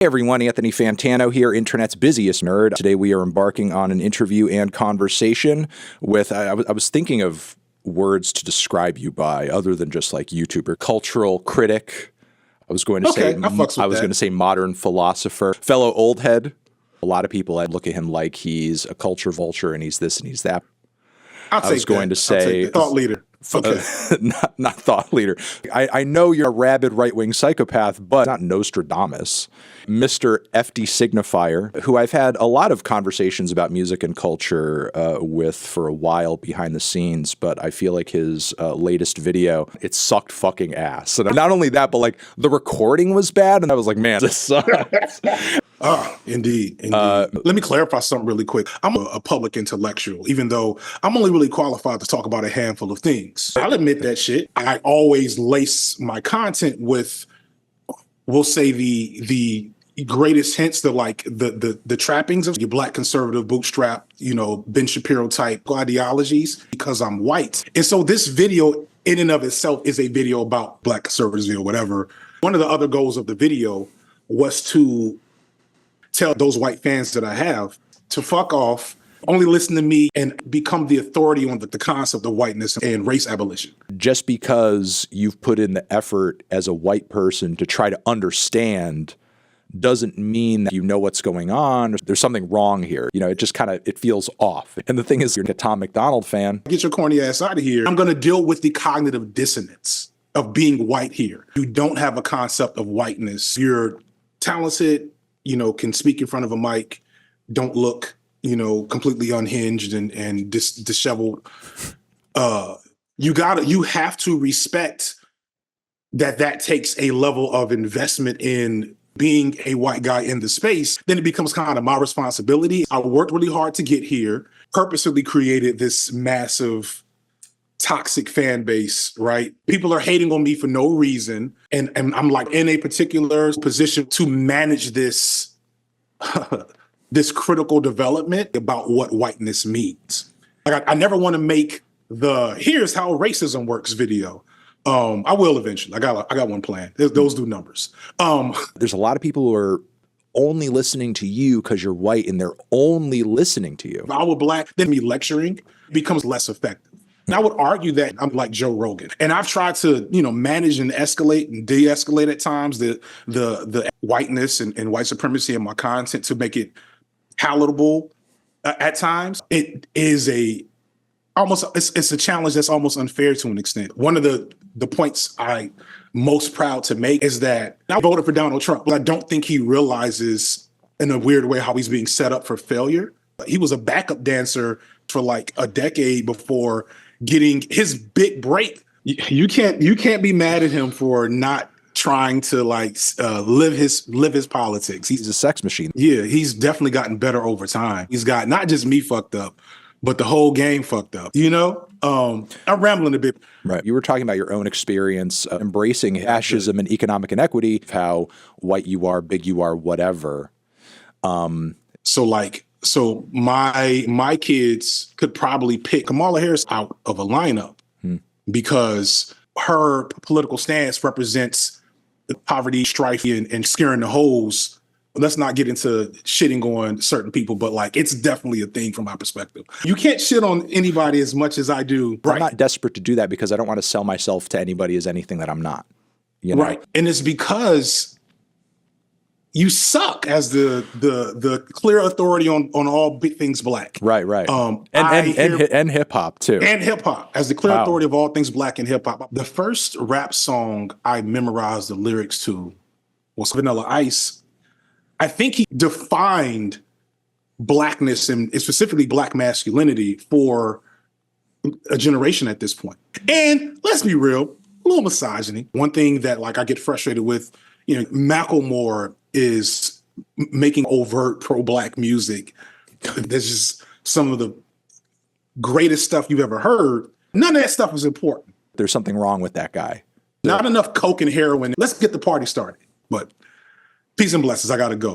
Hey everyone, Anthony Fantano here, internet's busiest nerd. Today we are embarking on an interview and conversation with, I was thinking of words to describe you by other than just like YouTuber, cultural critic. I was going to say modern philosopher, fellow old head. A lot of people, I look at him like he's a culture vulture and he's this and he's that. I was going to say thought leader. Okay. Not thought leader. I know you're a rabid right-wing psychopath, but not Nostradamus. Mr. FD Signifier, who I've had a lot of conversations about music and culture with for a while behind the scenes, but I feel like his latest video, it sucked fucking ass. And not only that, but like the recording was bad, and I was like, man, this sucks. Indeed. Let me clarify something really quick. I'm a public intellectual, even though I'm only really qualified to talk about a handful of things. I'll admit that shit. I always lace my content with, we'll say, the greatest hints, the trappings of your black conservative bootstrap, Ben Shapiro type ideologies, because I'm white. And so this video in and of itself is a video about black conservatives or whatever. One of the other goals of the video was to tell those white fans that I have to fuck off, only listen to me, and become the authority on the concept of whiteness and race abolition. Just because you've put in the effort as a white person to try to understand doesn't mean that you know what's going on. There's something wrong here. It just it feels off. And the thing is, you're a Tom McDonald fan. Get your corny ass out of here. I'm going to deal with the cognitive dissonance of being white here. You don't have a concept of whiteness. You're talented, can speak in front of a mic, don't look, completely unhinged and disheveled. You have to respect that takes a level of investment in being a white guy in the space. Then it becomes kind of my responsibility. I worked really hard to get here, purposely created this massive toxic fan base, right? People are hating on me for no reason. And I'm like in a particular position to manage this, this critical development about what whiteness means. Like I never want to make the here's how racism works video. I will eventually. I got one plan. Those do numbers. There's a lot of people who are only listening to you because you're white and they're only listening to you. If I were black, then me lecturing becomes less effective. And I would argue that I'm like Joe Rogan. And I've tried to, manage and escalate and de-escalate at times the whiteness and white supremacy in my content to make it palatable at times. It is it's a challenge that's almost unfair to an extent. One of the points I'm most proud to make is that I voted for Donald Trump. I don't think he realizes in a weird way how he's being set up for failure. He was a backup dancer for like a decade before getting his big break. You can't be mad at him for not trying to live his politics. He's a sex machine. Yeah, he's definitely gotten better over time. He's got not just me fucked up, but the whole game fucked up. I'm rambling a bit. Right. You were talking about your own experience embracing fascism and economic inequity, how white you are, big you are, whatever. So my kids could probably pick Kamala Harris out of a lineup because her political stance represents poverty, strife, and scaring the hoes. Let's not get into shitting on certain people, but it's definitely a thing from my perspective. You can't shit on anybody as much as I do. I'm not desperate to do that because I don't want to sell myself to anybody as anything that I'm not. Right. And it's because you suck as the clear authority on all big things black. Right. And hip hop too. And hip hop as the clear authority of all things black and hip hop. The first rap song I memorized the lyrics to was Vanilla Ice. I think he defined blackness and specifically black masculinity for a generation at this point. And let's be real, a little misogyny. One thing that I get frustrated with, Macklemore is making overt pro-black music. That's just some of the greatest stuff you've ever heard. None of that stuff is important. There's something wrong with that guy. Not enough coke and heroin. Let's get the party started. But peace and blessings. I gotta go.